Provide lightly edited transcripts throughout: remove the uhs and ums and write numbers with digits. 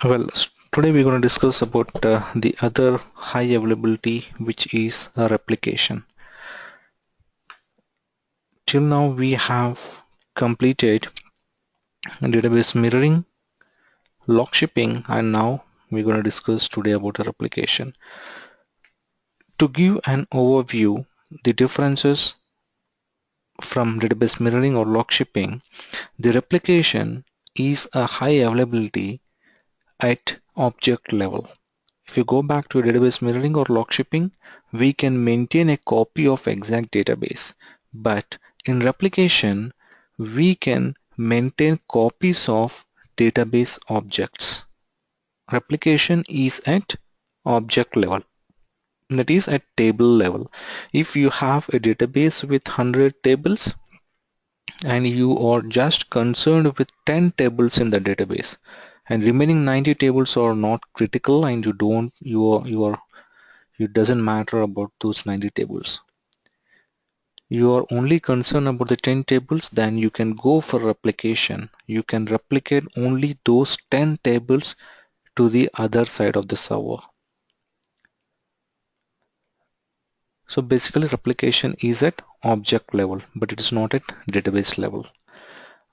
Today we're going to discuss about the other high availability, which is a replication. Till now we have completed database mirroring, lock shipping, and now we're going to discuss today about a replication. To give an overview, the differences from database mirroring or lock shipping, the replication is a high availability at object level. If you go back to database mirroring or lock shipping, we can maintain a copy of exact database. But in replication, we can maintain copies of database objects. Replication is at object level. That is at table level. If you have a database with 100 tables and you are just concerned with 10 tables in the database and remaining 90 tables are not critical and it doesn't matter about those 90 tables. You are only concerned about the 10 tables, then you can go for replication. You can replicate only those 10 tables to the other side of the server. So basically replication is at object level, but it is not at database level.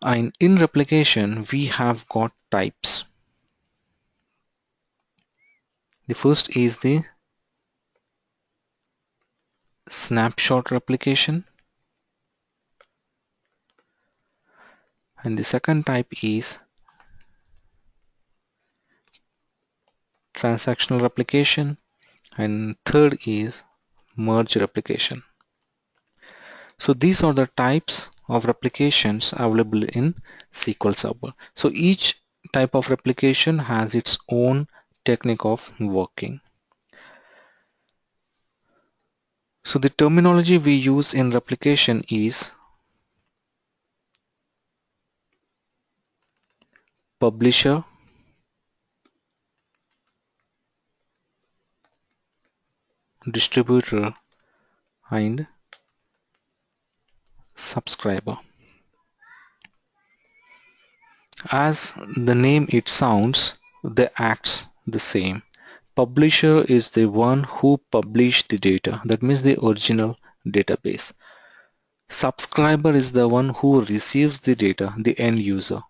And in replication, we have got types. The first is the snapshot replication, and the second type is transactional replication, and third is merge replication. So these are the types of replications available in SQL Server. So each type of replication has its own technique of working. So the terminology we use in replication is publisher, distributor, and subscriber. As the name it sounds, they acts the same. Publisher is the one who published the data, that means the original database. Subscriber is the one who receives the data, the end user,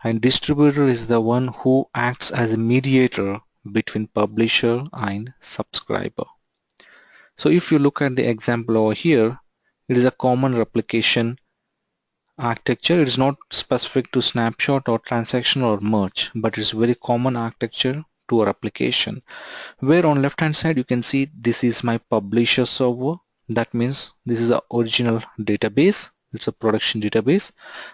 and distributor is the one who acts as a mediator between publisher and subscriber. So if you look at the example over here, it is a common replication architecture. It is not specific to snapshot or transactional or merge, but it's very common architecture to a replication, where on left hand side you can see this is my publisher server. That means this is the original database. It's a production database,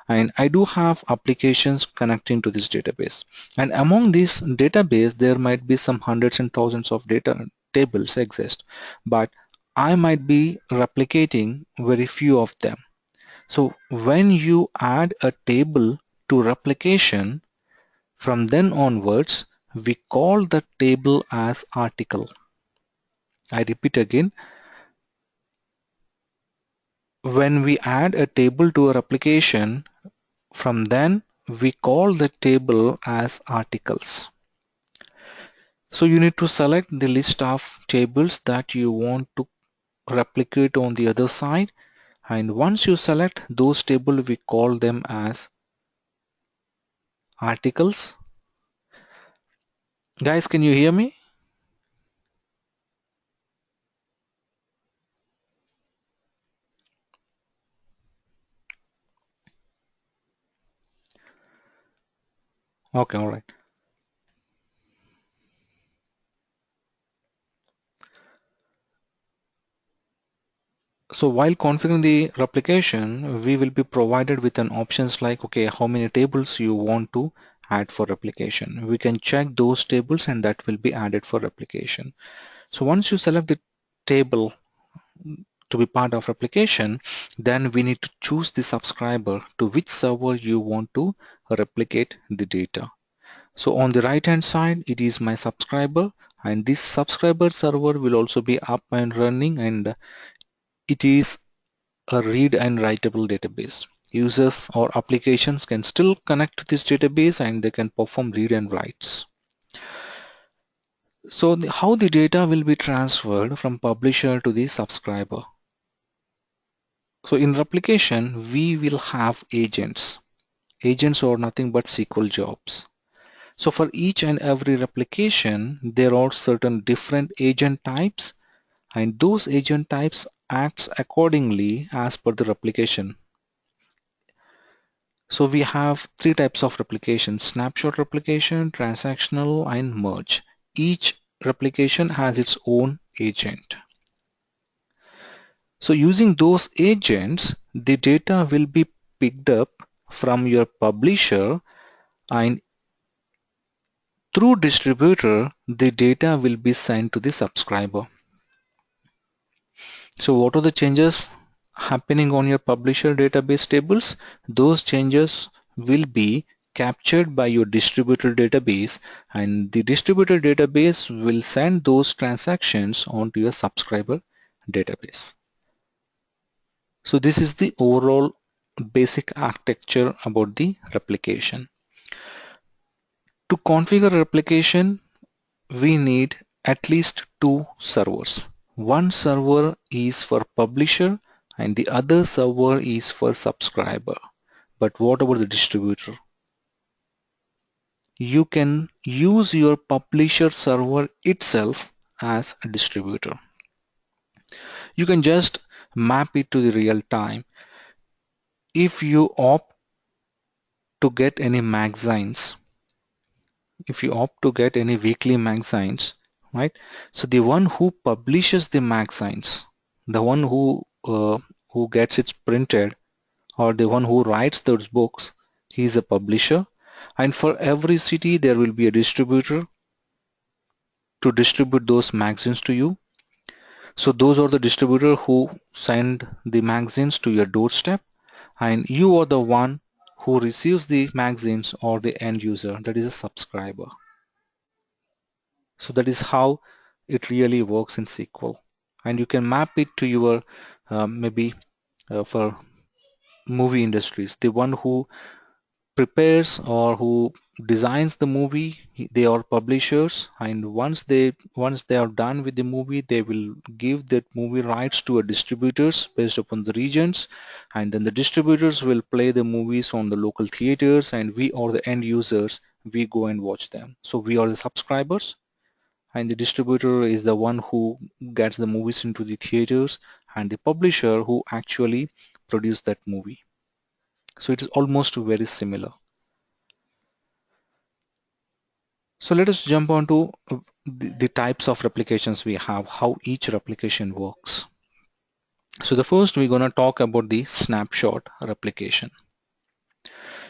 and I do have applications connecting to this database, and among this database there might be some hundreds and thousands of data tables exist, but I might be replicating very few of them. So when you add a table to replication, from then onwards we call the table as article. I repeat again, when we add a table to a replication, from then we call the table as articles. So you need to select the list of tables that you want to replicate on the other side, and once you select those tables, we call them as articles. Guys, can you hear me? Okay, all right. So while configuring the replication, we will be provided with an options like, okay, how many tables you want to add for replication. We can check those tables and that will be added for replication. So once you select the table to be part of replication, then we need to choose the subscriber to which server you want to replicate the data. So on the right hand side, it is my subscriber, and this subscriber server will also be up and running, and it is a read and writable database. Users or applications can still connect to this database and they can perform read and writes. So how the data will be transferred from publisher to the subscriber? So in replication, we will have agents. Agents are nothing but SQL jobs. So for each and every replication, there are certain different agent types, and those agent types acts accordingly as per the replication. So we have three types of replication: snapshot replication, transactional, and merge. Each replication has its own agent. So using those agents, the data will be picked up from your publisher, and through distributor, the data will be sent to the subscriber. So what are the changes happening on your publisher database tables? Those changes will be captured by your distributor database, and the distributor database will send those transactions onto your subscriber database. So this is the overall basic architecture about the replication. To configure replication, we need at least two servers. One server is for publisher and the other server is for subscriber. But what about the distributor? You can use your publisher server itself as a distributor. You can just map it to the real time. If you opt to get any magazines, if you opt to get any weekly magazines, right? So the one who publishes the magazines, the one who gets it printed, or the one who writes those books, he is a publisher. And for every city, there will be a distributor to distribute those magazines to you. So those are the distributor who send the magazines to your doorstep, and you are the one who receives the magazines, or the end user, that is a subscriber. So that is how it really works in SQL, and you can map it to your maybe for movie industries, the one who prepares or who designs the movie, they are publishers, and once they are done with the movie, they will give that movie rights to a distributors based upon the regions, and then the distributors will play the movies on the local theaters, and we are the end users, we go and watch them. So we are the subscribers, and the distributor is the one who gets the movies into the theaters, and the publisher who actually produced that movie. So it is almost very similar. So let us jump on to the types of replications we have, how each replication works. So the first, we're going to talk about the snapshot replication.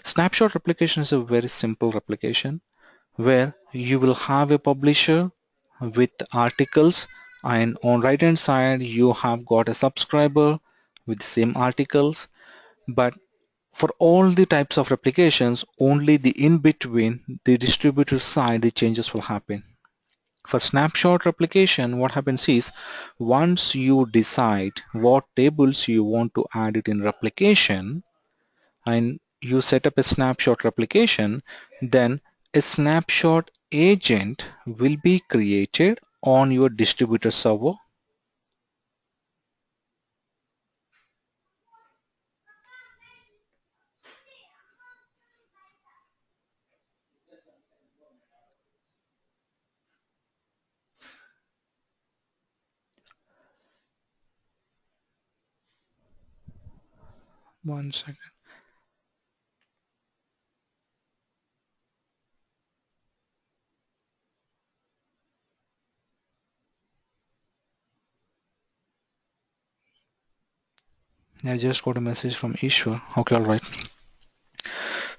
Snapshot replication is a very simple replication where you will have a publisher with articles, and on right hand side you have got a subscriber with the same articles. But for all the types of replications, only the in between, the distributor side, the changes will happen. For snapshot replication, what happens is, once you decide what tables you want to add it in replication, and you set up a snapshot replication, then a snapshot agent will be created on your distributor server. One second. I just got a message from Ishwar. Okay, all right.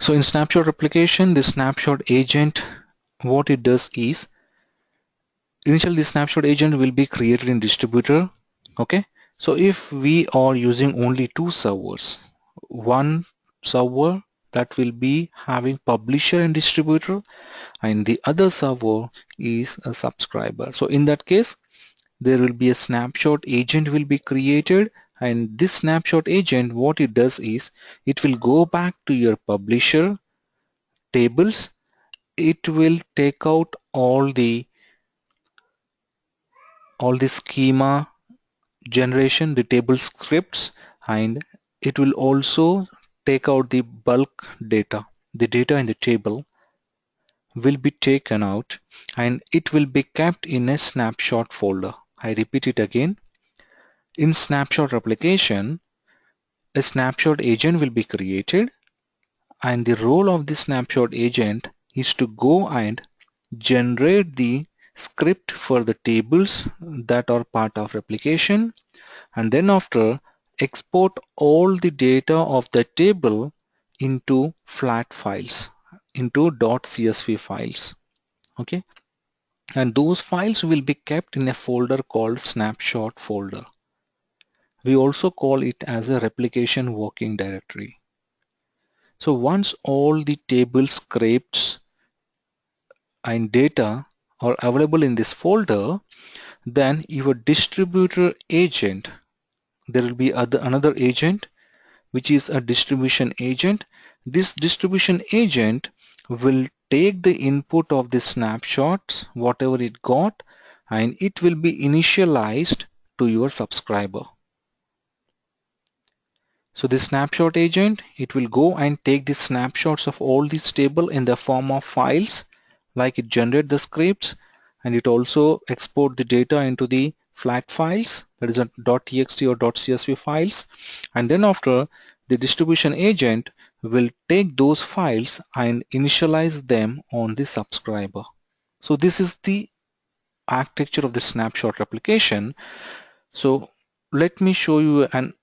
So in snapshot replication, the snapshot agent, what it does is, initially the snapshot agent will be created in distributor. Okay, so if we are using only two servers, one server that will be having publisher and distributor, and the other server is a subscriber. So in that case, there will be a snapshot agent will be created, and this snapshot agent, what it does is, it will go back to your publisher tables. It will take out all the all the schema generation, the table scripts, and it will also take out the bulk data. The data in the table will be taken out and it will be kept in a snapshot folder. I repeat it again. In snapshot replication, a snapshot agent will be created, and the role of the snapshot agent is to go and generate the script for the tables that are part of replication, and then after export all the data of the table into flat files, into .csv files. Okay, and those files will be kept in a folder called snapshot folder. We also call it as a replication working directory. So once all the table scripts and data are available in this folder, then your distributor agent, there will be another agent which is a distribution agent. This distribution agent will take the input of the snapshots, whatever it got, and it will be initialized to your subscriber. So this snapshot agent, it will go and take the snapshots of all these table in the form of files, like it generate the scripts, and it also export the data into the flat files, that is a .txt or .csv files, and then after, the distribution agent will take those files and initialize them on the subscriber. So this is the architecture of the snapshot replication. So let me show you an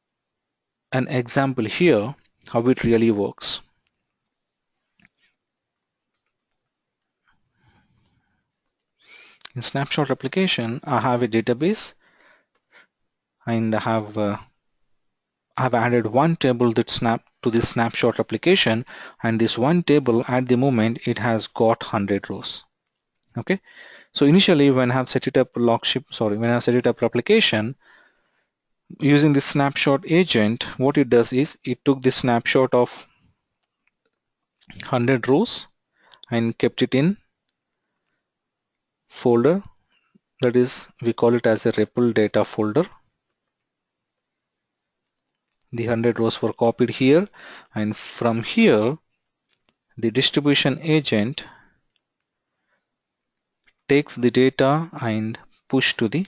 example here how it really works. In snapshot replication, I have a database and I have added one table that snap to this snapshot replication, and this one table at the moment it has got 100 rows. Okay, so initially when I have set it up when I have set it up replication using this snapshot agent, what it does is it took the snapshot of 100 rows and kept it in folder, that is we call it as a REPL data folder. The 100 rows were copied here, and from here the distribution agent takes the data and push to the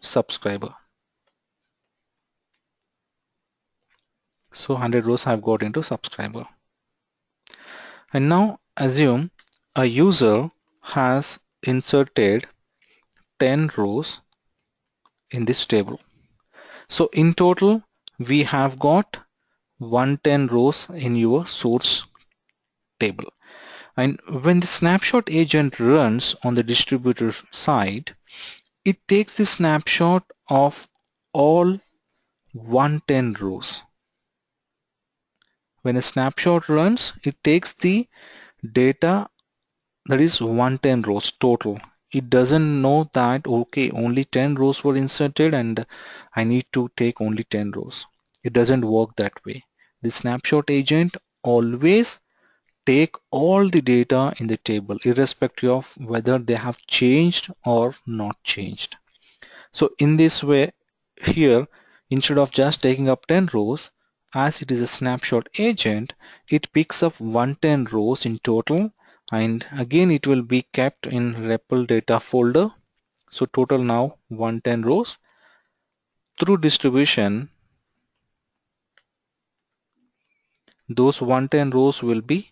subscriber. So 100 rows have got into subscriber. And now assume a user has inserted 10 rows in this table. So in total we have got 110 rows in your source table. And when the snapshot agent runs on the distributor side, it takes the snapshot of all 110 rows. When a snapshot runs, it takes the data that is 110 rows total. It doesn't know that okay, only 10 rows were inserted and I need to take only 10 rows. It doesn't work that way. The snapshot agent always take all the data in the table irrespective of whether they have changed or not changed. So in this way here, instead of just taking up 10 rows, as it is a snapshot agent, it picks up 110 rows in total, and again it will be kept in REPL data folder. So total now 110 rows. Through distribution, those 110 rows will be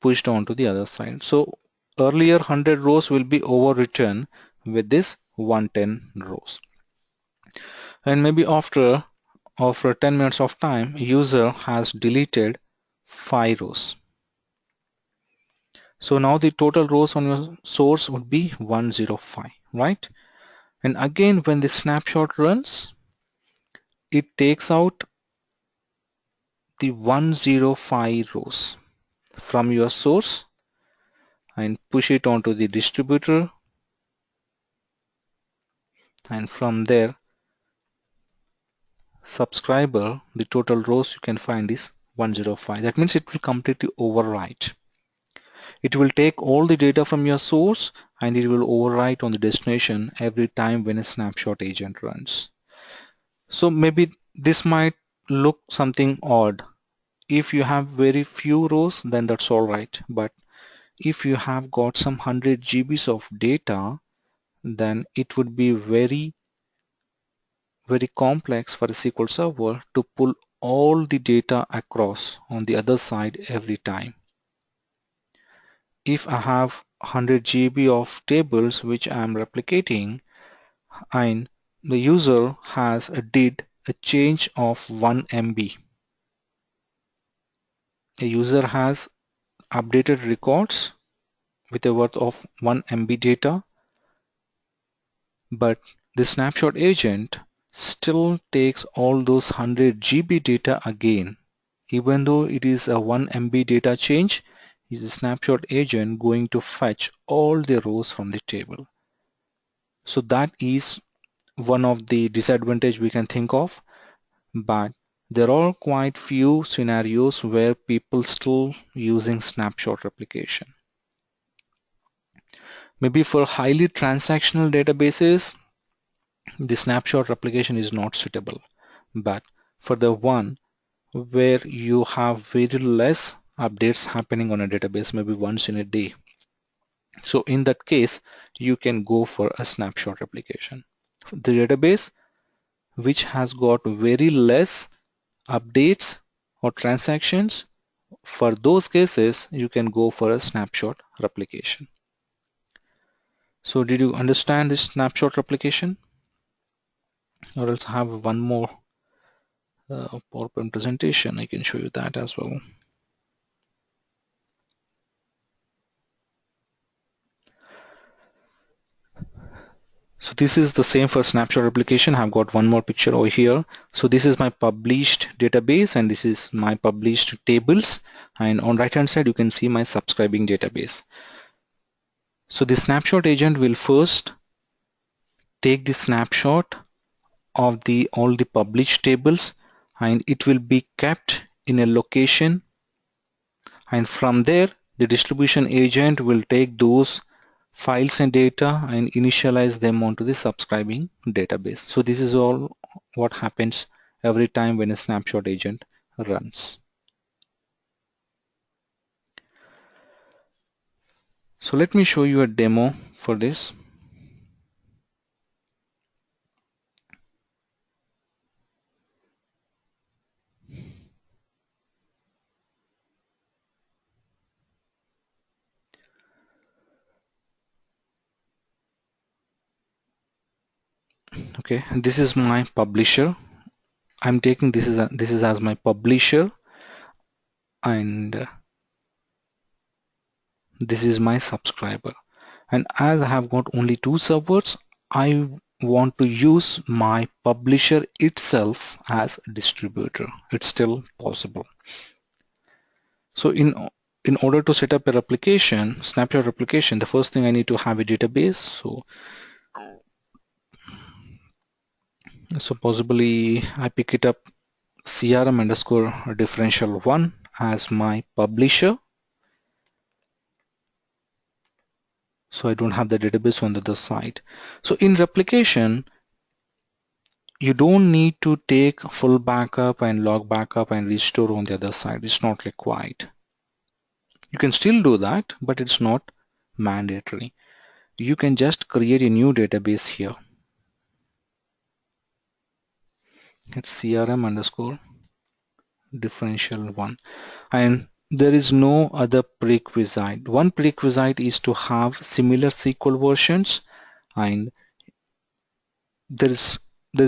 pushed on to the other side. So earlier 100 rows will be overwritten with this 110 rows. And maybe after 10 minutes of time, user has deleted 5 rows. So now the total rows on your source would be 105, right? And again, when the snapshot runs, it takes out the 105 rows from your source and push it onto the distributor, and from there subscriber, the total rows you can find is 105. That means it will completely overwrite. It will take all the data from your source and it will overwrite on the destination every time when a snapshot agent runs. So maybe this might look something odd. If you have very few rows, then that's all right. But if you have got some 100 GBs of data, then it would be very complex for a SQL Server to pull all the data across on the other side every time. If I have 100 GB of tables which I am replicating and the user did a change of 1 MB. A user has updated records with a worth of 1 MB data, but the snapshot agent still takes all those 100 GB data again. Even though it is a 1 MB data change, is the snapshot agent going to fetch all the rows from the table. So that is one of the disadvantages we can think of, but there are quite few scenarios where people still using snapshot replication. Maybe for highly transactional databases, the snapshot replication is not suitable, but for the one where you have very less updates happening on a database, maybe once in a day, so in that case you can go for a snapshot replication. The database which has got very less updates or transactions, for those cases you can go for a snapshot replication. So did you understand this snapshot replication? Or else I have one more PowerPoint presentation. I can show you that as well. So this is the same for snapshot replication. I've got one more picture over here. So this is my published database and this is my published tables, and on right hand side you can see my subscribing database. So the snapshot agent will first take the snapshot of all the published tables and it will be kept in a location, and from there the distribution agent will take those files and data and initialize them onto the subscribing database. So this is all what happens every time when a snapshot agent runs. So let me show you a demo for this. Okay, and this is my publisher. I'm taking this is as my publisher, and this is my subscriber. And as I have got only 2 servers, I want to use my publisher itself as a distributor. It's still possible. So in order to set up a replication, snapshot replication, the first thing I need to have a database. So possibly I pick it up CRM underscore differential 1 as my publisher. So I don't have the database on the other side. So in replication, you don't need to take full backup and log backup and restore on the other side. It's not required. You can still do that, but it's not mandatory. You can just create a new database here. It's CRM underscore differential 1, and there is no other prerequisite. One prerequisite is to have similar SQL versions, and there's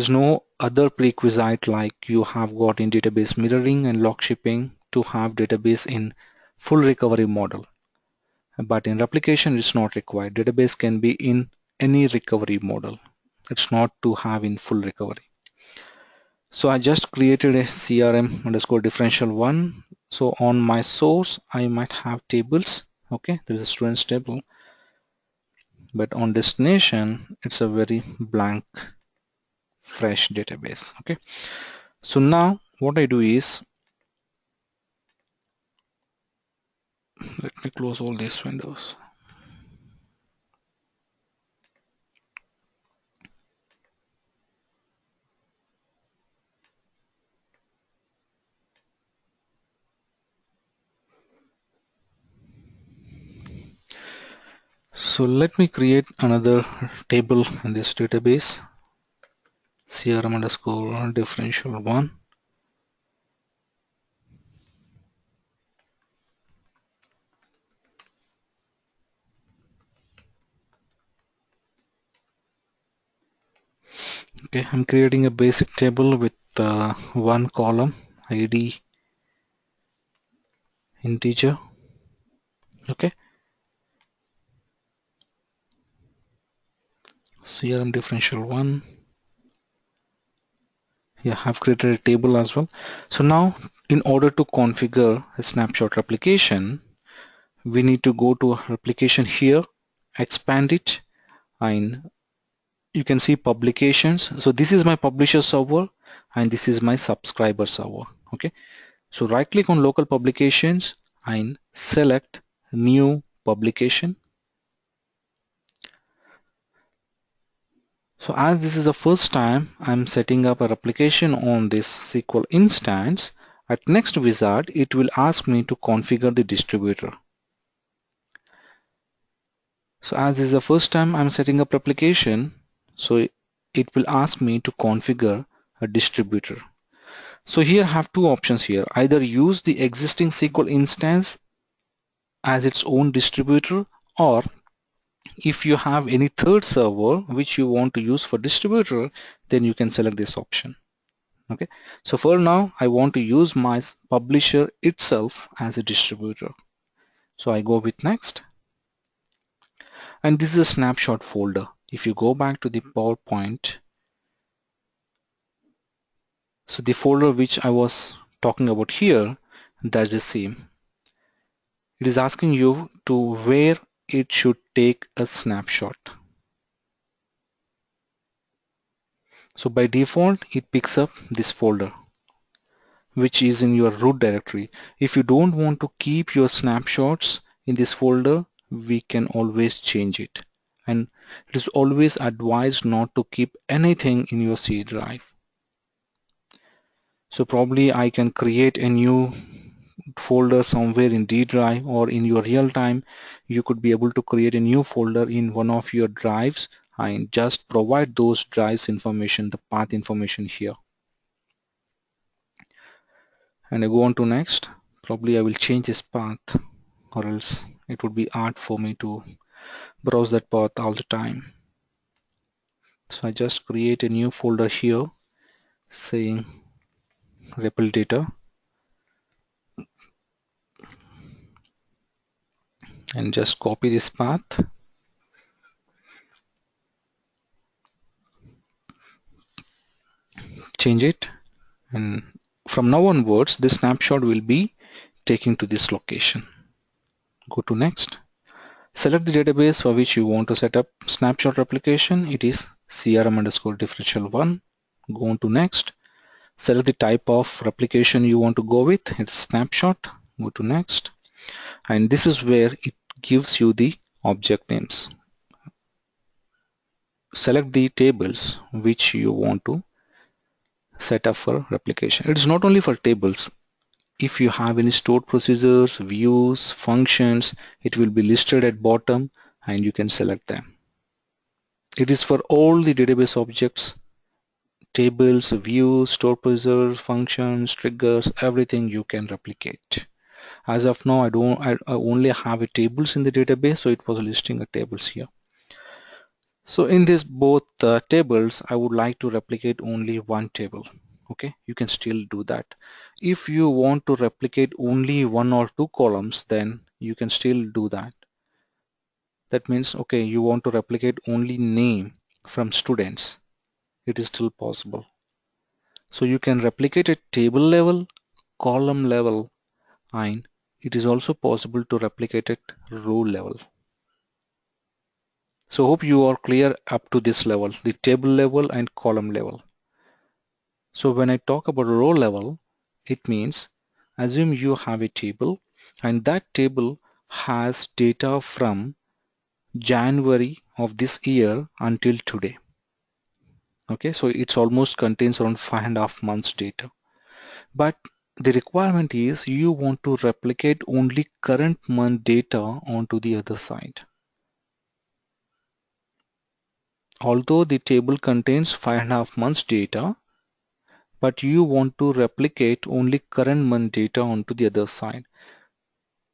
no other prerequisite like you have got in database mirroring and log shipping to have database in full recovery model. But in replication it's not required. Database can be in any recovery model. It's not to have in full recovery. So I just created a CRM underscore differential 1. So on my source I might have tables. Okay, there's a students table, but on destination it's a very blank fresh database. Okay, so now what I do is Let me close all these windows. So let me create another table in this database, CRM underscore differential 1. Okay, I'm creating a basic table with one column, ID integer. Okay, CRM differential 1. Yeah, I've created a table as well. So now, in order to configure a snapshot replication, we need to go to replication here, expand it, and you can see publications. So this is my publisher server and this is my subscriber server. Okay, so right click on local publications and select new publication. So as this is the first time I'm setting up a replication on this SQL instance, at next wizard it will ask me to configure the distributor. So as this is the first time I'm setting up replication, so it will ask me to configure a distributor. So here I have two options here. Either use the existing SQL instance as its own distributor, or if you have any third server which you want to use for distributor, then you can select this option. Okay, so for now I want to use my publisher itself as a distributor. So I go with next, and this is a snapshot folder. If you go back to the PowerPoint, so the folder which I was talking about here, that's the same. It is asking you to where it should take a snapshot. So by default it picks up this folder which is in your root directory. If you don't want to keep your snapshots in this folder, we can always change it, and it is always advised not to keep anything in your C drive. So probably I can create a new folder somewhere in D drive, or in your real time you could be able to create a new folder in one of your drives and just provide those drives information, the path information here. And I go on to next. Probably I will change this path, or else it would be hard for me to browse that path all the time. So I just create a new folder here saying REPL data, and just copy this path, change it, and from now onwards this snapshot will be taken to this location. Go to next. Select the database for which you want to set up snapshot replication. It is CRM underscore differential 1. Go on to next. Select the type of replication you want to go with. It's snapshot. Go to next. And this is where it gives you the object names. Select the tables which you want to set up for replication. It is not only for tables. If you have any stored procedures, views, functions, it will be listed at bottom and you can select them. It is for all the database objects, tables, views, stored procedures, functions, triggers, everything you can replicate. As of now, I only have a tables in the database, so it was listing a tables here. So in this both tables, I would like to replicate only one table. Okay, you can still do that. If you want to replicate only one or two columns, then you can still do that. That means, okay, you want to replicate only name from students. It is still possible. So you can replicate at table level, column level, and it is also possible to replicate at row level. So hope you are clear up to this level, the table level and column level. So when I talk about row level, it means assume you have a table and that table has data from January of this year until today. Okay, so it's almost contains around 5.5 months data. But the requirement is you want to replicate only current month data onto the other side. Although the table contains 5.5 months data, but you want to replicate only current month data onto the other side.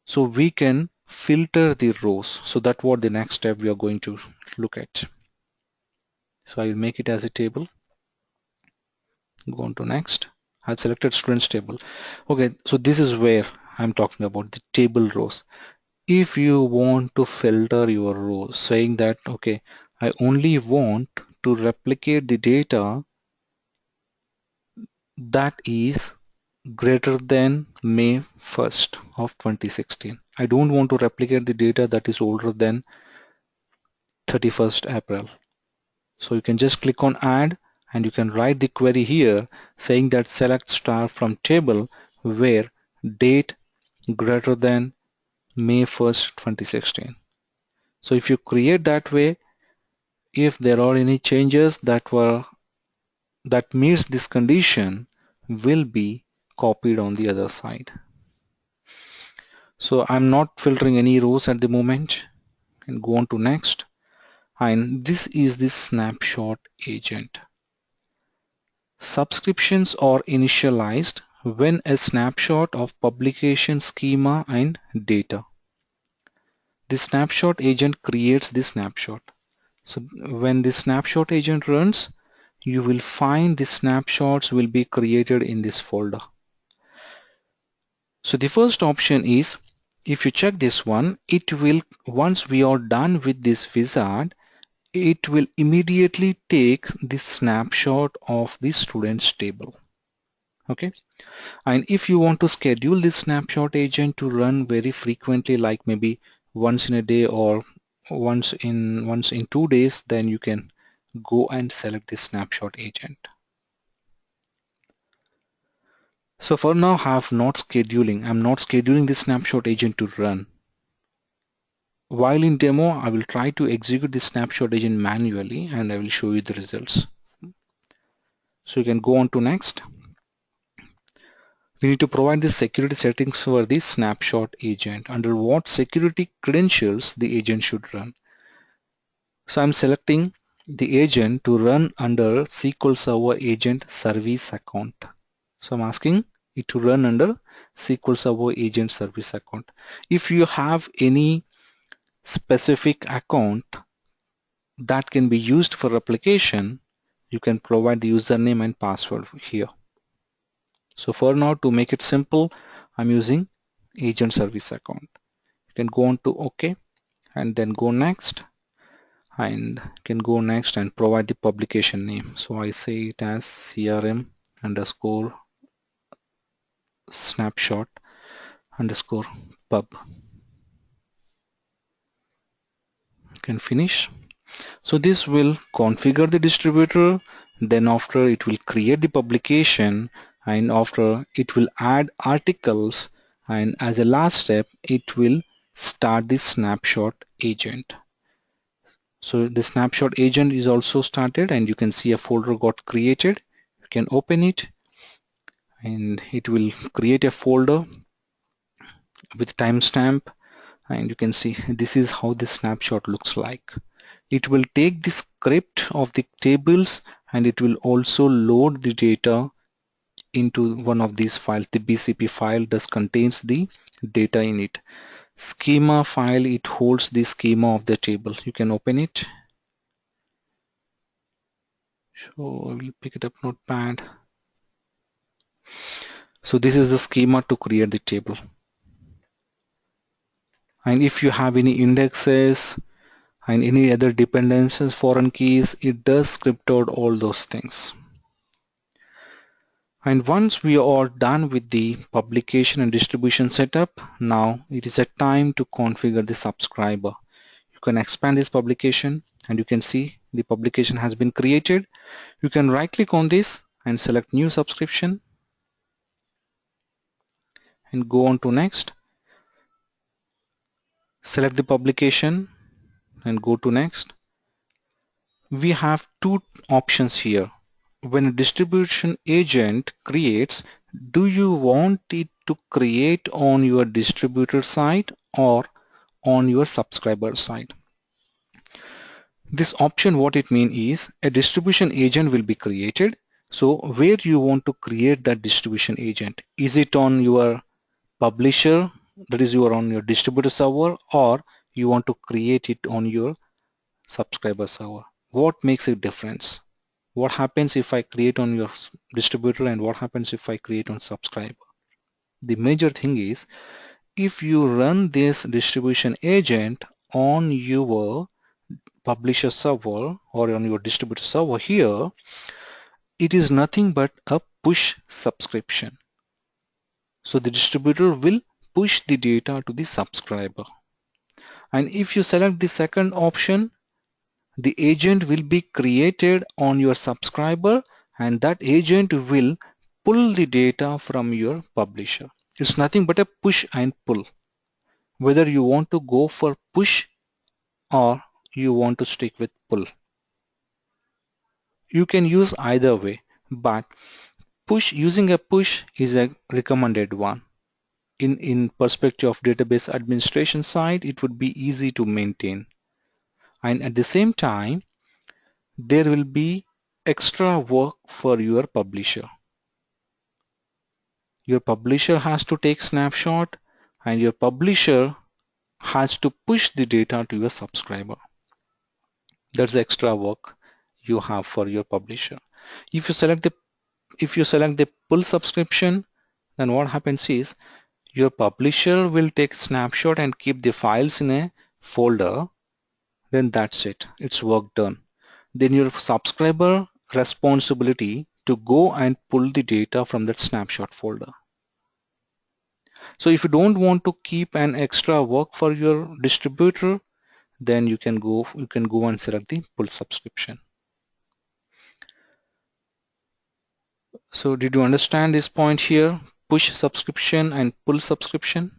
So we can filter the rows. So that's what the next step we are going to look at. So I will make it as a table. Go on to next. I've selected students table. Okay, so this is where I'm talking about the table rows. If you want to filter your rows, saying that, okay, I only want to replicate the data that is greater than May 1st of 2016. I don't want to replicate the data that is older than 31st April. So you can just click on add and you can write the query here saying that select star from table where date greater than May 1st, 2016. So if you create that way, if there are any changes that meets this condition will be copied on the other side. So I'm not filtering any rows at the moment and go on to next. And this is the snapshot agent. Subscriptions are initialized when a snapshot of publication schema and data. The snapshot agent creates the snapshot. So when the snapshot agent runs, you will find the snapshots will be created in this folder. So the first option is, if you check this one, it will, once we are done with this wizard, it will immediately take the snapshot of the students table. Okay, and if you want to schedule this snapshot agent to run very frequently, like maybe once in a day or once in 2 days, then you can go and select this snapshot agent. So for now I'm not scheduling this snapshot agent to run. While in demo, I will try to execute this snapshot agent manually and I will show you the results. So you can go on to next. We need to provide the security settings for this snapshot agent. Under what security credentials the agent should run. So I'm selecting the agent to run under SQL Server Agent Service account. So I'm asking it to run under SQL Server Agent Service account. If you have any specific account that can be used for replication, you can provide the username and password here. So for now, to make it simple, I'm using agent service account. You can go on to OK and then go next, and can go next and provide the publication name. So I say it as CRM underscore snapshot underscore pub. You can finish. So this will configure the distributor, then after it will create the publication, and after it will add articles, and as a last step it will start the snapshot agent. So the snapshot agent is also started and you can see a folder got created. You can open it and it will create a folder with timestamp, and you can see this is how the snapshot looks like. It will take the script of the tables and it will also load the data into one of these files. The BCP file does contains the data in it. Schema file, it holds the schema of the table. You can open it. So I will pick it up notepad. So this is the schema to create the table. And if you have any indexes and any other dependencies, foreign keys, it does script out all those things. And once we are done with the publication and distribution setup, now it is a time to configure the subscriber. You can expand this publication and you can see the publication has been created. You can right click on this and select new subscription and go on to next. Select the publication and go to next. We have two options here. When a distribution agent creates, do you want it to create on your distributor side or on your subscriber side? This option, what it means is a distribution agent will be created. So where you want to create that distribution agent? Is it on your publisher, that is you are on your distributor server, or you want to create it on your subscriber server? What makes a difference? What happens if I create on your distributor and what happens if I create on subscriber? The major thing is if you run this distribution agent on your publisher server or on your distributor server here, it is nothing but a push subscription. So the distributor will push the data to the subscriber. And if you select the second option, the agent will be created on your subscriber and that agent will pull the data from your publisher. It's nothing but a push and pull. Whether you want to go for push or you want to stick with pull. You can use either way, but using a push is a recommended one. In perspective of database administration side, it would be easy to maintain. And at the same time, there will be extra work for your publisher. Your publisher has to take snapshot and your publisher has to push the data to your subscriber. That's the extra work you have for your publisher. If you select the pull subscription, then what happens is your publisher will take snapshot and keep the files in a folder. Then that's it. It's work done. Then your subscriber responsibility to go and pull the data from that snapshot folder. So if you don't want to keep an extra work for your distributor, then you can go and select the pull subscription. So did you understand this point here? Push subscription and pull subscription.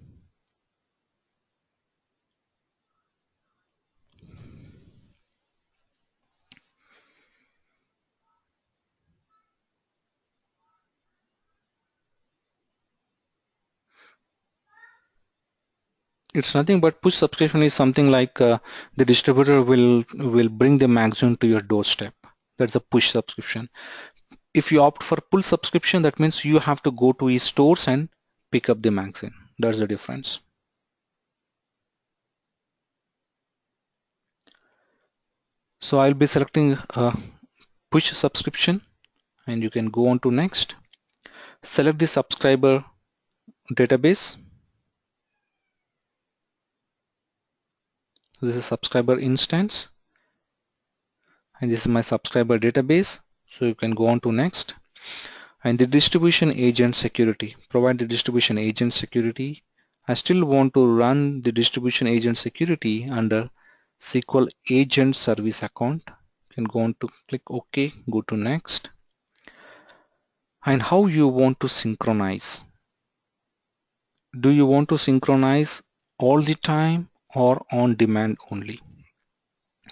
It's nothing but push subscription is something like the distributor will bring the magazine to your doorstep. That's a push subscription. If you opt for pull subscription, that means you have to go to e-stores and pick up the magazine. That's the difference. So I'll be selecting push subscription and you can go on to next. Select the subscriber database. This is subscriber instance and this is my subscriber database. So you can go on to next. And the distribution agent security, provide the distribution agent security. I still want to run the distribution agent security under SQL agent service account. You can go on to click OK, go to next. And how you want to synchronize? Do you want to synchronize all the time or on demand only?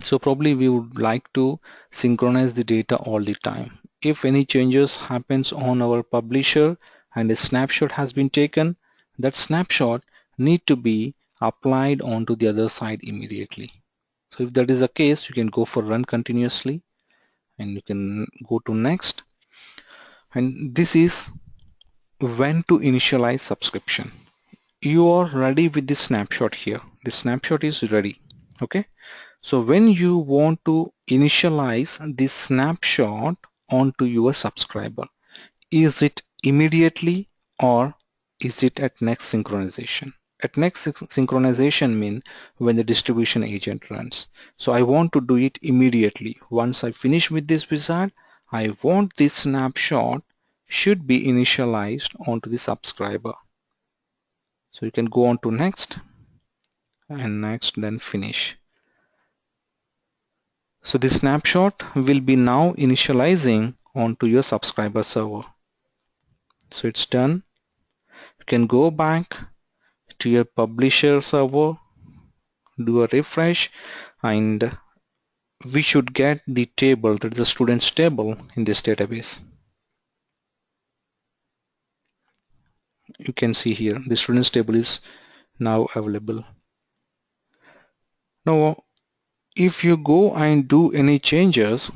So probably we would like to synchronize the data all the time. If any changes happens on our publisher and a snapshot has been taken, that snapshot need to be applied onto the other side immediately. So if that is the case, you can go for run continuously and you can go to next. And this is when to initialize subscription. You are ready with this snapshot here. The snapshot is ready. Okay. So when you want to initialize this snapshot onto your subscriber, is it immediately or is it at next synchronization? At next synchronization mean when the distribution agent runs. So I want to do it immediately. Once I finish with this wizard, I want this snapshot should be initialized onto the subscriber. So you can go on to next and next, then finish. So the snapshot will be now initializing onto your subscriber server. So it's done. You can go back to your publisher server do a refresh, and we should get the table, that is the students table, in this database. You can see here the students table is now available. Now if you go and do any changes,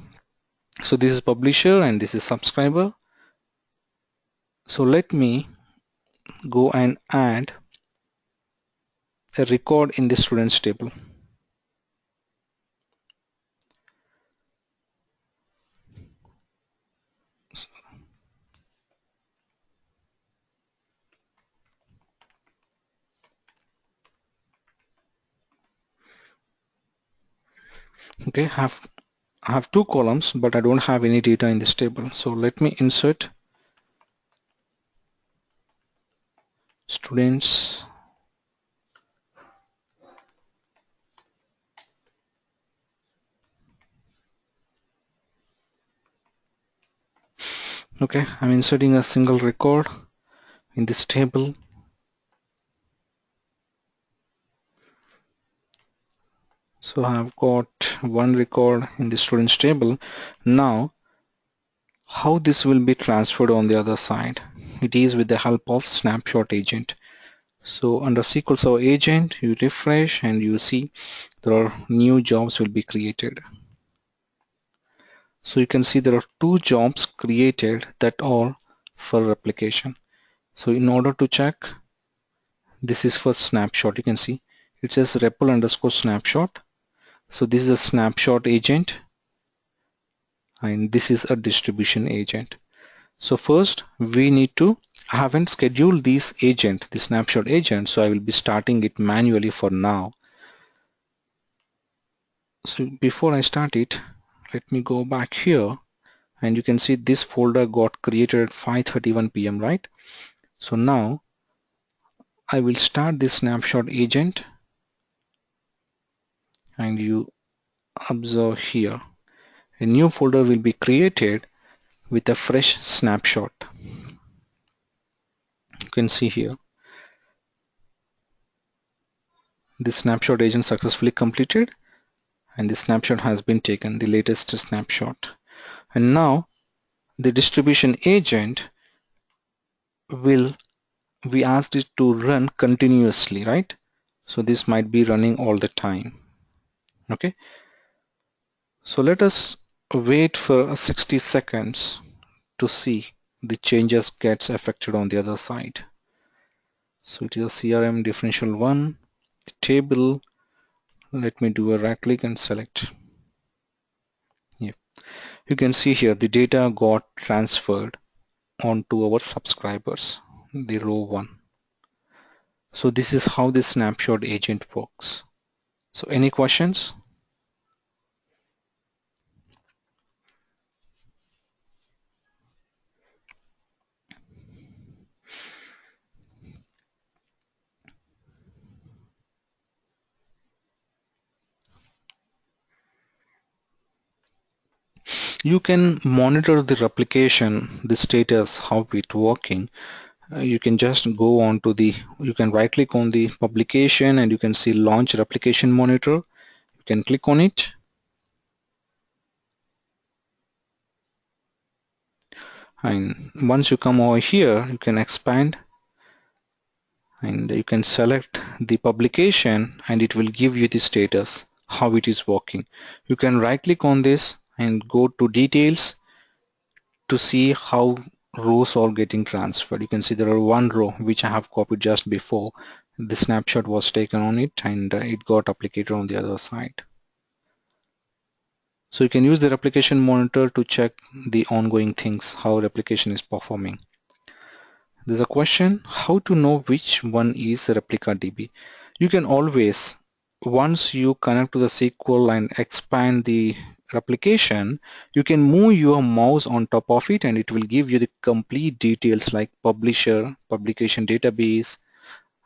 so this is publisher and this is subscriber, so let me go and add a record in the students table. Okay, I have two columns, but I don't have any data in this table. So let me insert students okay, I'm inserting a single record in this table. So I've got one record in the students table. Now how this will be transferred on the other side? It is with the help of snapshot agent. So under SQL Server agent, you refresh and you see there are new jobs will be created. So you can see there are two jobs created that are for replication. So in order to check, this is for snapshot. You can see it says REPL_snapshot. So this is a snapshot agent and this is a distribution agent. So first we need to, I haven't scheduled this agent, the snapshot agent, so I will be starting it manually for now. So before I start it, let me go back here and you can see this folder got created at 5:31 p.m. right? So now I will start this snapshot agent and you observe here a new folder will be created with a fresh snapshot. You can see here the snapshot agent successfully completed and the snapshot has been taken, the latest snapshot. And now the distribution agent will, we asked it to run continuously, right? So this might be running all the time. Okay, so let us wait for 60 seconds to see the changes gets affected on the other side. So it is a CRM differential 1 table. Let me do a right click and select. Yeah, you can see here the data got transferred onto our subscribers, the row 1. So this is how the snapshot agent works. So any questions? You can monitor the replication, the status, how it working. You can just go on to the, you can right click on the publication and you can see launch replication monitor. You can click on it and once you come over here you can expand and you can select the publication and it will give you the status, how it is working. You can right click on this and go to details to see how rows are getting transferred. You can see there are one row which I have copied just before the snapshot was taken on it and it got applied on the other side. So you can use the replication monitor to check the ongoing things, how replication is performing. There's a question, how to know which one is replica DB? You can always, once you connect to the SQL and expand the replication, you can move your mouse on top of it and it will give you the complete details like publisher, publication database,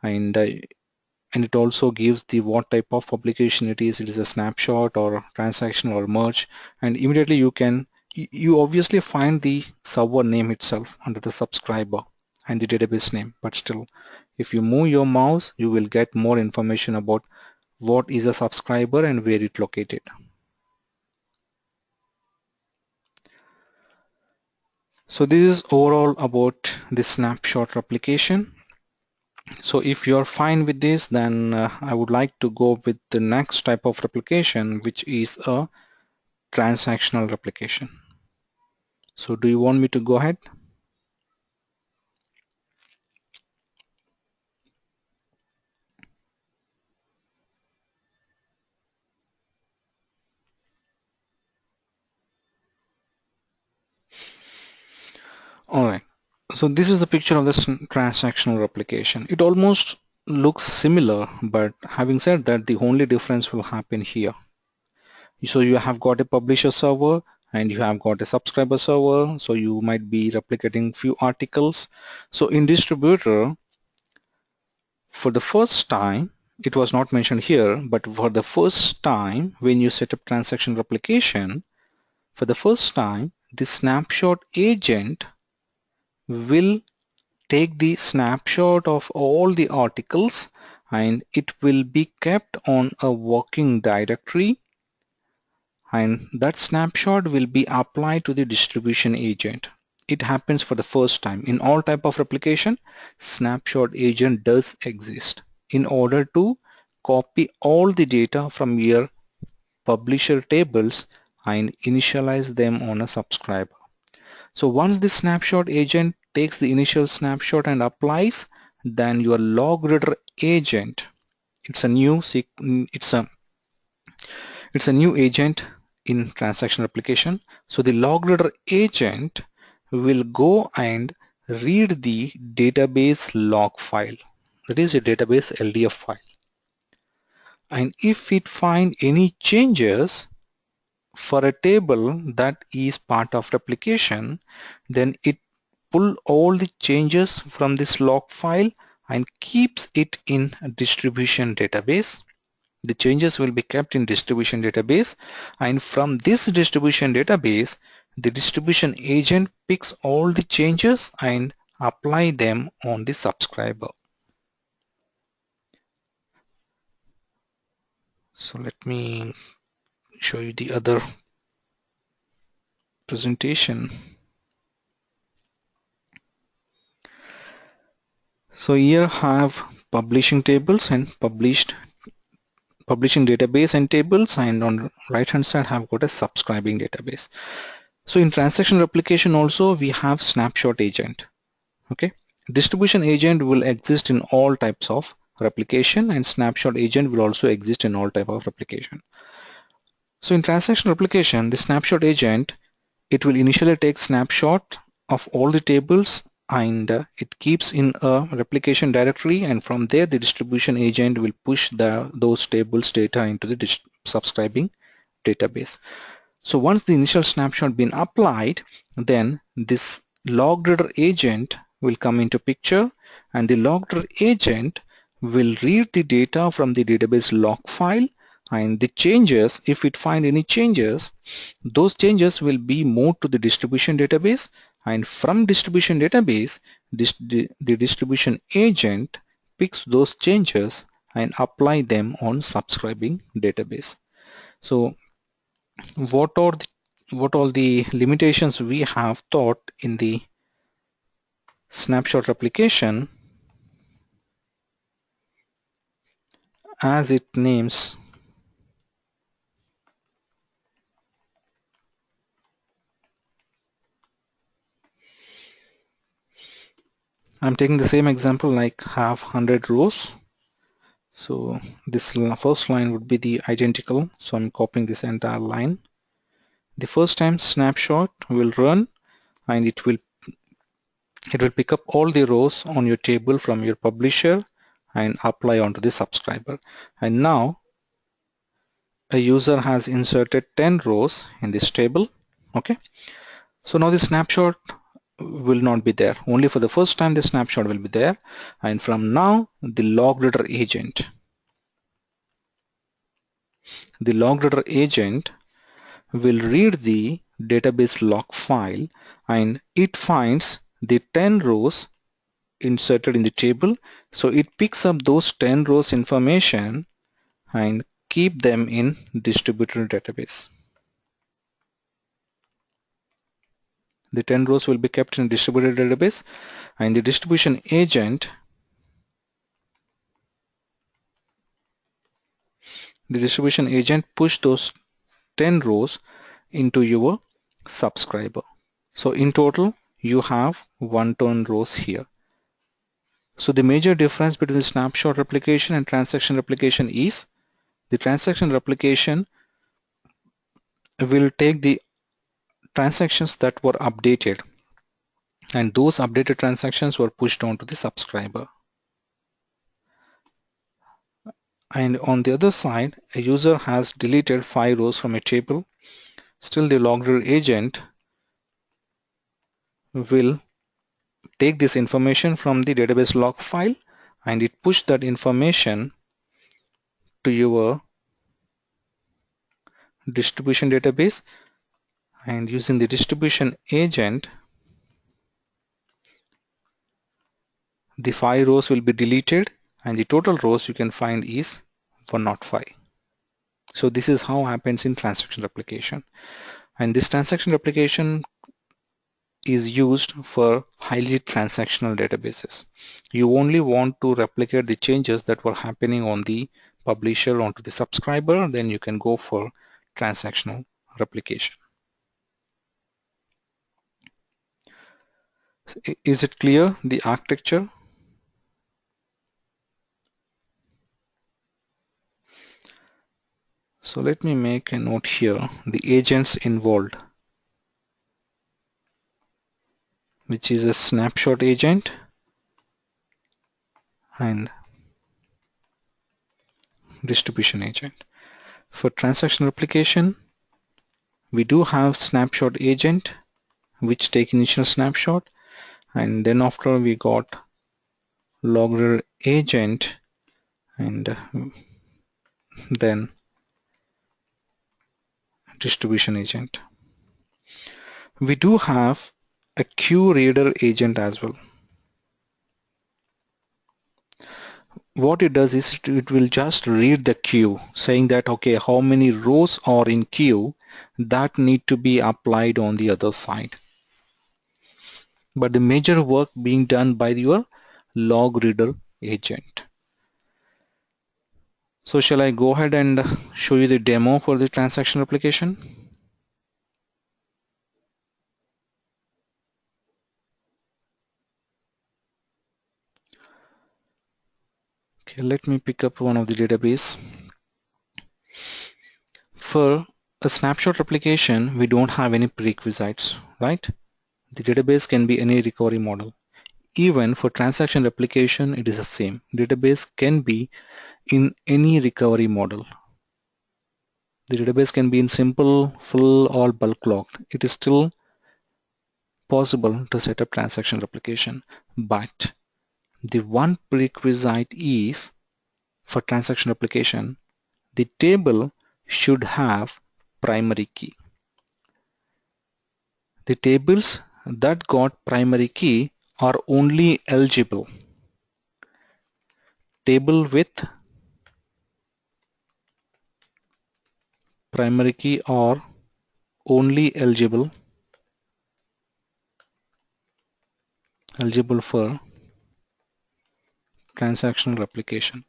and it also gives the what type of publication it is. It is a snapshot or transactional or merge, and immediately you can, you obviously find the server name itself under the subscriber and the database name, but still if you move your mouse you will get more information about what is a subscriber and where it located. So this is overall about the snapshot replication. So if you're fine with this, then I would like to go with the next type of replication, which is a transactional replication. So do you want me to go ahead? Alright, so this is the picture of this transactional replication. It almost looks similar, but having said that, the only difference will happen here. So you have got a publisher server and you have got a subscriber server, so you might be replicating few articles. So in distributor, for the first time, it was not mentioned here, but for the first time when you set up transaction replication, for the first time the snapshot agent will take the snapshot of all the articles and it will be kept on a working directory, and that snapshot will be applied to the distribution agent. It happens for the first time. In all type of replication, snapshot agent does exist in order to copy all the data from your publisher tables and initialize them on a subscriber. So once the snapshot agent takes the initial snapshot and applies, then your log reader agent, it's a new agent in transaction replication. So the log reader agent will go and read the database log file. That is a database LDF file. And if it find any changes for a table that is part of replication, then it pull all the changes from this log file and keeps it in a distribution database. The changes will be kept in distribution database, and from this distribution database, the distribution agent picks all the changes and apply them on the subscriber. So let me show you the other presentation. So here I have publishing tables and publishing database and tables, and on the right hand side I have got a subscribing database. So in transaction replication also we have snapshot agent. Okay, distribution agent will exist in all types of replication, and snapshot agent will also exist in all type of replication. So in transaction replication, the snapshot agent, it will initially take snapshot of all the tables and it keeps in a replication directory, and from there the distribution agent will push those tables data into the subscribing database. So once the initial snapshot been applied, then this log reader agent will come into picture, and the log reader agent will read the data from the database log file, and the changes, if it find any changes, those changes will be moved to the distribution database, and from distribution database the distribution agent picks those changes and apply them on subscribing database. So what all the limitations we have taught in the snapshot replication, as it names, I'm taking the same example, like have 100 rows. So this first line would be the identical, so I'm copying this entire line. The first time snapshot will run, and it will pick up all the rows on your table from your publisher and apply onto the subscriber. And now a user has inserted 10 rows in this table. Okay, so now the snapshot will not be there. Only for the first time the snapshot will be there, and from now the log reader agent will read the database log file, and it finds the 10 rows inserted in the table. So it picks up those 10 rows information and keep them in distributed database. The 10 rows will be kept in distributed database, and the distribution agent push those 10 rows into your subscriber. So in total you have 110 rows here. So the major difference between the snapshot replication and transaction replication is the transaction replication will take the transactions that were updated, and those updated transactions were pushed onto the subscriber. And on the other side, a user has deleted 5 rows from a table. Still, the logger agent will take this information from the database log file and it push that information to your distribution database, and using the distribution agent the 5 rows will be deleted and the total rows you can find is 105. So this is how happens in transaction replication, and this transaction replication is used for highly transactional databases. You only want to replicate the changes that were happening on the publisher onto the subscriber, then you can go for transactional replication. Is it clear, the architecture? So let me make a note here, the agents involved, which is a snapshot agent and distribution agent. For transaction replication, we do have snapshot agent which take initial snapshot, and then after we got logger agent, and then distribution agent. We do have a queue reader agent as well. What it does is it will just read the queue, saying that okay, how many rows are in queue that need to be applied on the other side. But the major work being done by your log reader agent. So shall I go ahead and show you the demo for the transaction replication? Okay, let me pick up one of the database. For a snapshot replication, we don't have any prerequisites, right? The database can be any recovery model. Even for transaction replication, it is the same. Database can be in any recovery model. The database can be in simple, full, or bulk locked. It is still possible to set up transaction replication, but the one prerequisite is for transaction replication, the table should have primary key. The tables that got primary key are only eligible. Table with primary key are only eligible for transactional replication.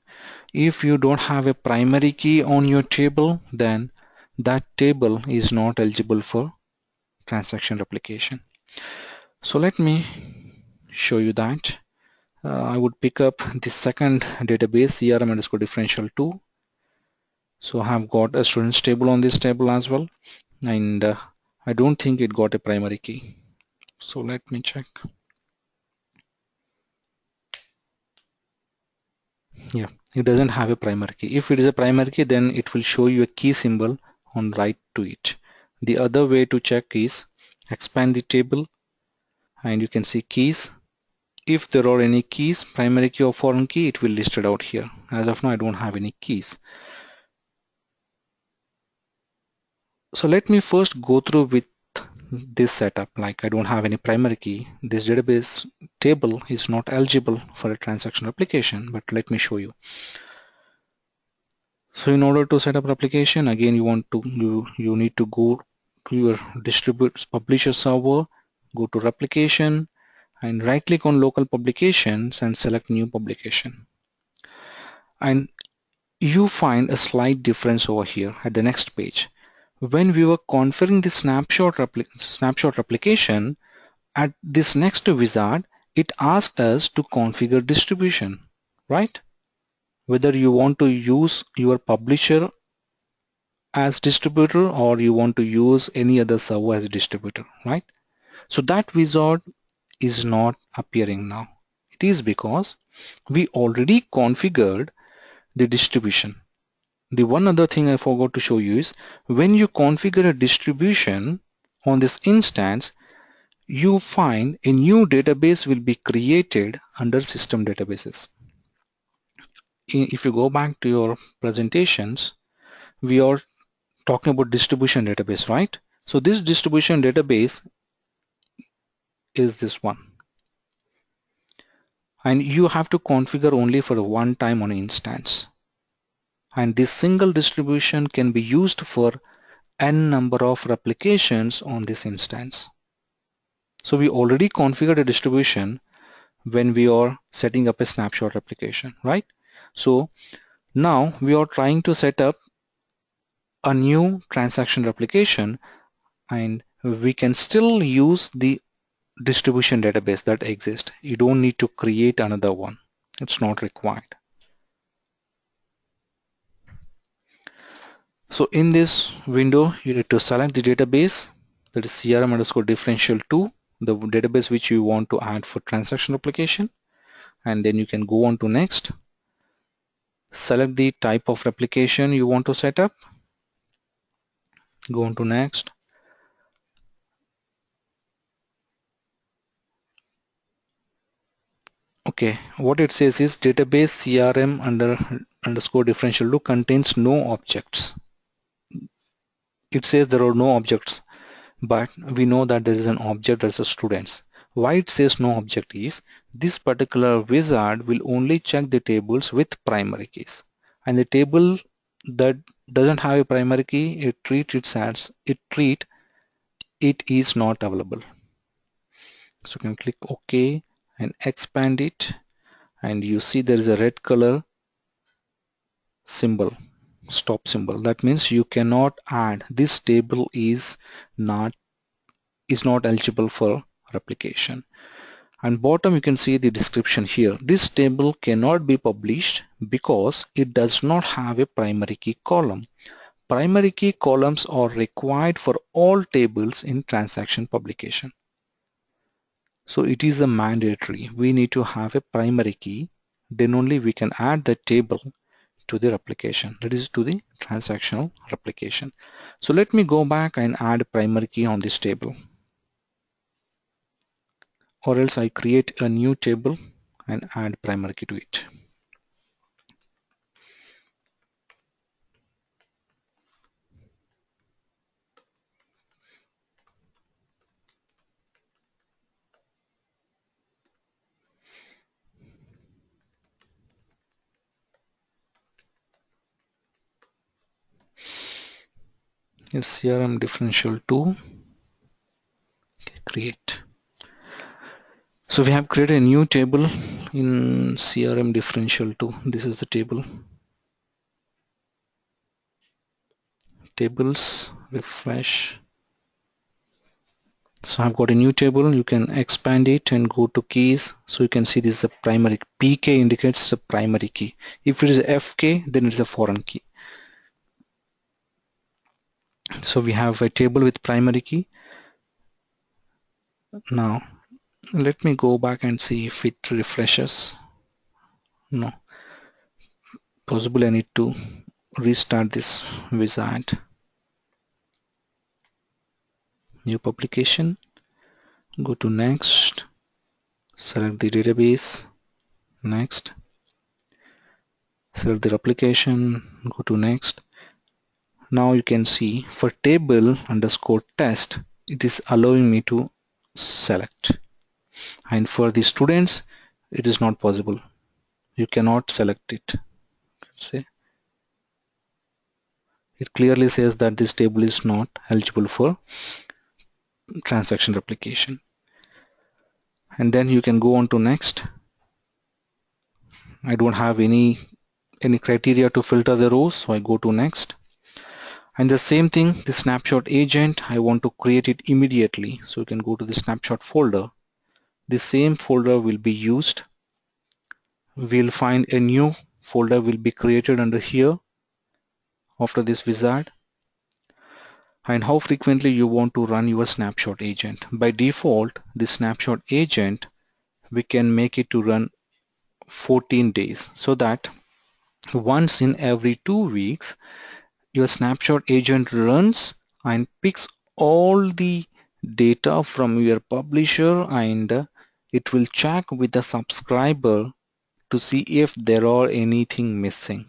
If you don't have a primary key on your table, then that table is not eligible for transaction replication. So let me show you that. I would pick up the second database, CRM underscore differential 2. So I have got a students table on this table as well, and I don't think it got a primary key. So let me check. Yeah, it doesn't have a primary key. If it is a primary key, then it will show you a key symbol on right to it. The other way to check is expand the table and you can see keys. If there are any keys, primary key or foreign key, it will list it out here. As of now, I don't have any keys. So let me first go through with this setup. Like I don't have any primary key. This database table is not eligible for a transaction replication, but let me show you. So in order to set up replication, again you need to go to your distribute publisher server, go to replication and right click on local publications and select new publication. And you find a slight difference over here at the next page. When we were configuring the snapshot replication, at this next wizard, it asked us to configure distribution, right? Whether you want to use your publisher as distributor or you want to use any other server as a distributor, right? So that wizard is not appearing now. It is because we already configured the distribution. The one other thing I forgot to show you is when you configure a distribution on this instance, you find a new database will be created under system databases. If you go back to your presentations, we are talking about distribution database, right? So this distribution database is this one. And you have to configure only for one time on an instance. And this single distribution can be used for n number of replications on this instance. So we already configured a distribution when we are setting up a snapshot replication, right? So now we are trying to set up a new transaction replication and we can still use the distribution database that exists. You don't need to create another one. It's not required. So in this window, you need to select the database, that is CRM underscore differential 2, the database which you want to add for transaction replication, and then you can go on to next. Select the type of replication you want to set up, go on to next. Okay, what it says is database CRM underscore differential 2 contains no objects. It says there are no objects, but we know that there is an object as a students. Why it says no object is this particular wizard will only check the tables with primary keys, and the table that doesn't have a primary key, it is not available. So you can click OK and expand it, and you see there is a red color symbol, stop symbol. That means you cannot add, this table is not eligible for replication. And bottom you can see the description here. This table cannot be published because it does not have a primary key column. Primary key columns are required for all tables in transaction publication. So it is a mandatory. We need to have a primary key, then only we can add the table to the replication, that is to the transactional replication. So let me go back and add primary key on this table, or else I create a new table and add primary key to it. Here's CRM differential 2, create. So we have created a new table in CRM differential 2. This is the table. Tables, refresh. So I've got a new table. You can expand it and go to keys. So you can see this is a primary. PK indicates the primary key. If it is FK, then it is a foreign key. So we have a table with primary key. Now let me go back and see if it refreshes. No. Possibly I need to restart this wizard. New publication. Go to next. Select the database. Next. Select the replication. Go to next. Now you can see for table underscore test, it is allowing me to select, and for the students it is not possible. You cannot select it. Say it clearly says that this table is not eligible for transaction replication. And then you can go on to next. I don't have any criteria to filter the rows, so I go to next. And the same thing, the snapshot agent, I want to create it immediately, so you can go to the snapshot folder. The same folder will be used. We'll find a new folder will be created under here after this wizard. And how frequently you want to run your snapshot agent. By default, the snapshot agent, we can make it to run 14 days, so that once in every 2 weeks your snapshot agent runs and picks all the data from your publisher, and it will check with the subscriber to see if there are anything missing.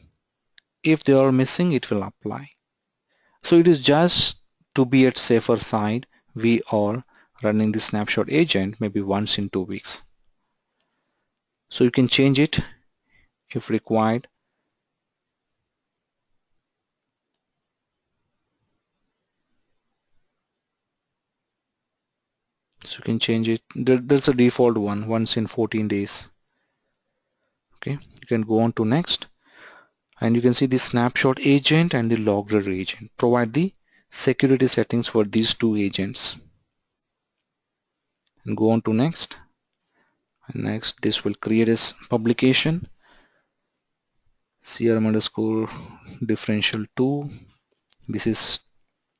If they are missing, it will apply. So it is just to be at safer side, we are running the snapshot agent maybe once in 2 weeks. So you can change it if required. So you can change it. There's a default one, once in 14 days. Okay, you can go on to next, and you can see the snapshot agent and the logger agent. Provide the security settings for these two agents. And go on to next. And next, this will create a publication. CRM underscore differential 2. This is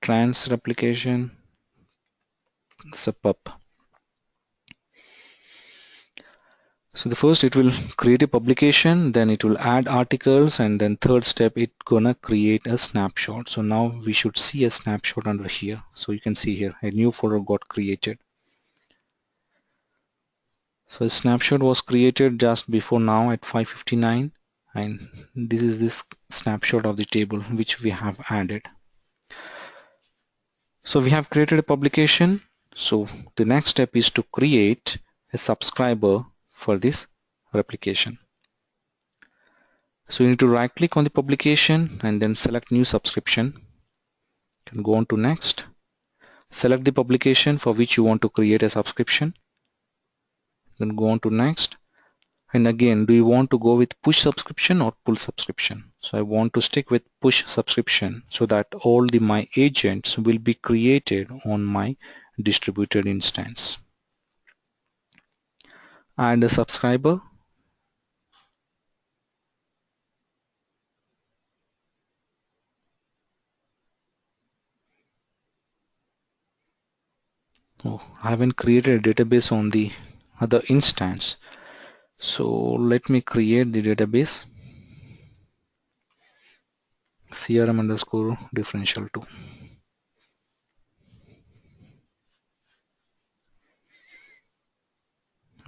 trans replication sub. So the first, it will create a publication, then it will add articles, and then third step, it gonna create a snapshot. So now we should see a snapshot under here. So you can see here a new folder got created. So a snapshot was created just before now at 5:59, and this is this snapshot of the table which we have added. So we have created a publication. So the next step is to create a subscriber for this replication. So you need to right click on the publication and then select new subscription. You can go on to next. Select the publication for which you want to create a subscription. Then go on to next. And again, do you want to go with push subscription or pull subscription? So I want to stick with push subscription so that all my agents will be created on my distributed instance. Add a subscriber. Oh, I haven't created a database on the other instance. So let me create the database. CRM underscore differential 2.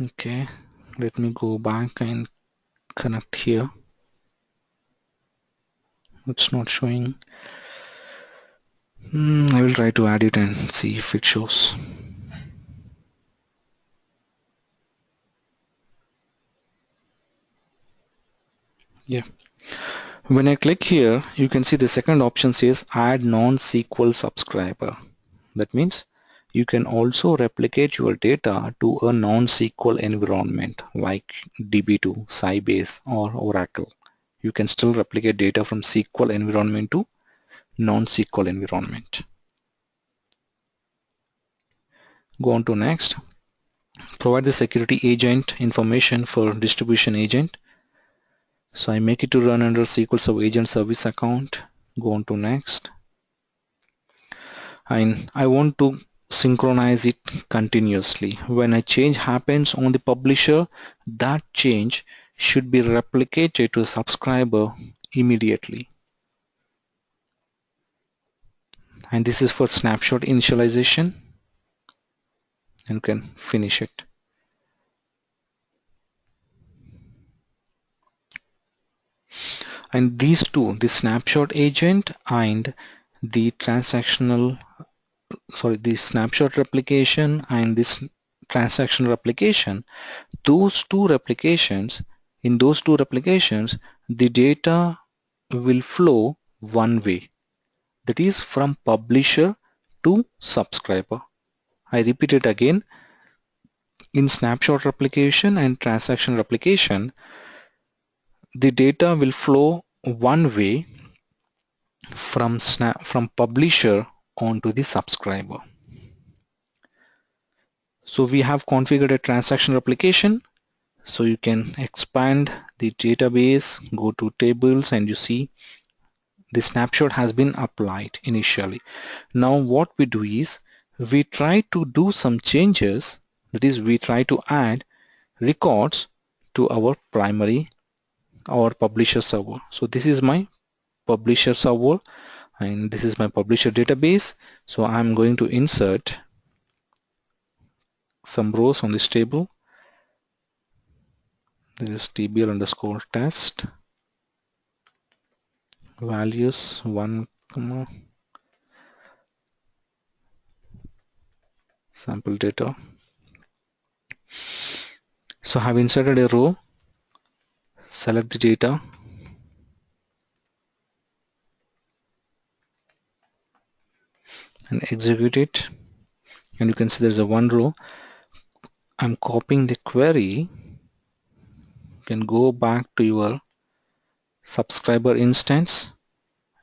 Okay, let me go back and connect here. It's not showing. I will try to add it and see if it shows. Yeah. When I click here, you can see the second option says add non-SQL subscriber. That means you can also replicate your data to a non-SQL environment like DB2, Sybase, or Oracle. You can still replicate data from SQL environment to non-SQL environment. Go on to next. Provide the security agent information for distribution agent. So I make it to run under SQL Server agent service account. Go on to next. And I want to synchronize it continuously. When a change happens on the publisher, that change should be replicated to a subscriber immediately. And this is for snapshot initialization, and you can finish it. And these two, the snapshot agent and the the snapshot replication and this transaction replication, those two replications, in those two replications, the data will flow one way. that is from publisher to subscriber. I repeat it again. In snapshot replication and transaction replication, the data will flow one way from publisher onto the subscriber. So we have configured a transaction replication, so you can expand the database, go to tables, and you see the snapshot has been applied initially. Now what we do is we try to do some changes, that is we try to add records to our publisher server. So this is my publisher server and this is my publisher database. So I'm going to insert some rows on this table. This is tbl underscore test values 1 comma sample data. So I have inserted a row, select the data, and execute it, and you can see there's a one row. I'm copying the query. You can go back to your subscriber instance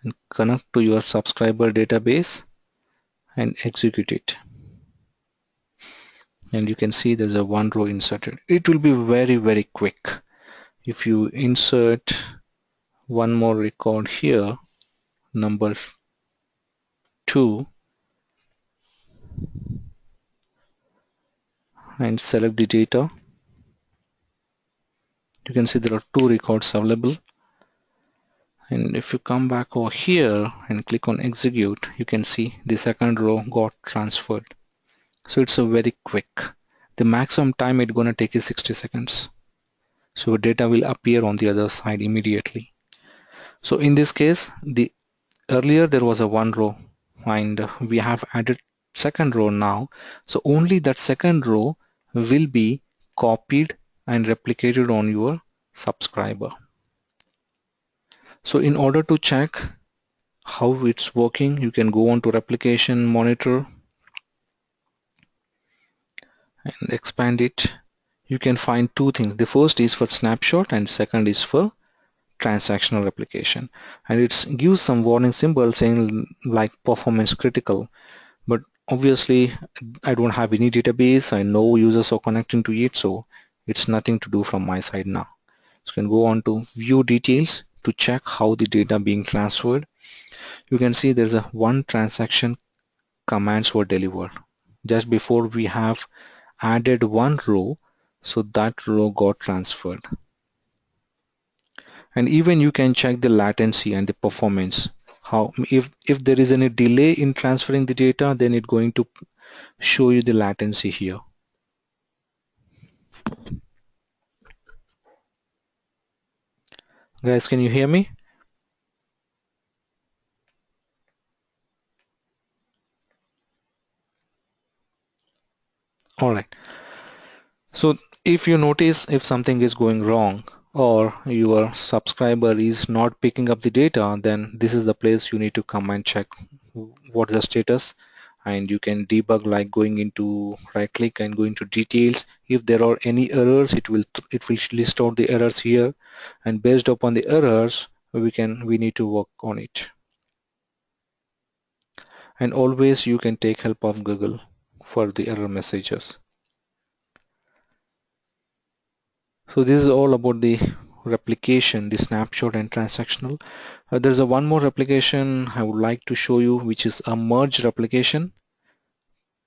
and connect to your subscriber database and execute it, and you can see there's a one row inserted. It will be very quick. If you insert one more record here, number 2, and select the data, you can see there are 2 records available. And if you come back over here and click on execute, you can see the second row got transferred. So it's a very quick. The maximum time it's gonna take is 60 seconds. So data will appear on the other side immediately. So in this case, earlier there was a one row and we have added second row now. So only that second row will be copied and replicated on your subscriber. So in order to check how it's working, you can go on to replication monitor and expand it. You can find 2 things. The first is for snapshot and second is for transactional replication, and it gives some warning symbol saying like performance critical, but obviously I don't have any database, I know users are connecting to it, so it's nothing to do from my side now. So you can go on to view details to check how the data being transferred. You can see there's a one transaction commands were delivered just before we have added one row, so that row got transferred. And even you can check the latency and the performance. How if there is any delay in transferring the data, then it's going to show you the latency here. Guys, can you hear me? All right. So if you notice if something is going wrong or your subscriber is not picking up the data, then this is the place you need to come and check what is the status, and you can debug like going into right click and go into details. If there are any errors, it will list out the errors here, and based upon the errors we need to work on it. And always you can take help of Google for the error messages. So this is all about the replication, the snapshot and transactional. There's a one more replication I would like to show you, which is a merge replication.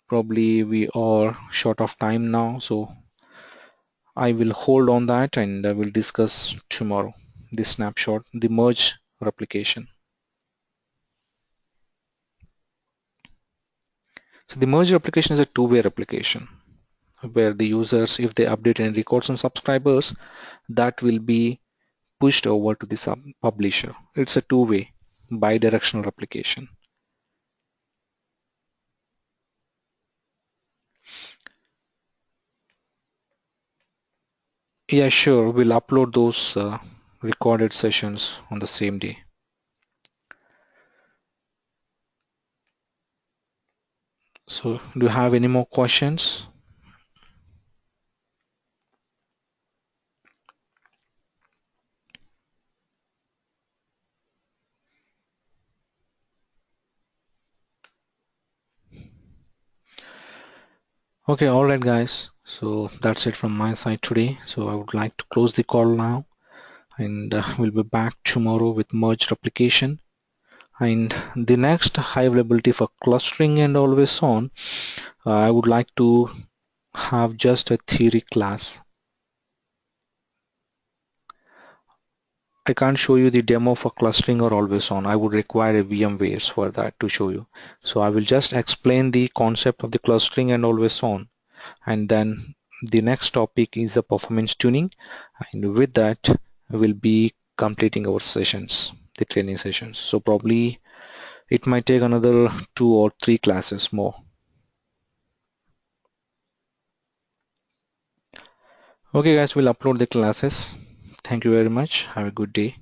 Probably we are short of time now, so I will hold on that and I will discuss tomorrow the snapshot, the merge replication. So the merge replication is a two-way replication where the users, if they update any records on subscribers, that will be pushed over to the publisher. It's a two-way bi-directional replication. Yeah, sure. We'll upload those recorded sessions on the same day. So do you have any more questions? Okay, all right guys, so that's it from my side today. So I would like to close the call now, and we'll be back tomorrow with merged replication. And the next high availability for clustering and always on, I would like to have just a theory class. I can't show you the demo for clustering or always on. I would require a VMwares for that to show you. So I will just explain the concept of the clustering and always on, and then the next topic is the performance tuning, and with that we'll be completing our sessions, the training sessions. So probably it might take another 2 or 3 classes more. Okay guys, we'll upload the classes. Thank you very much. Have a good day.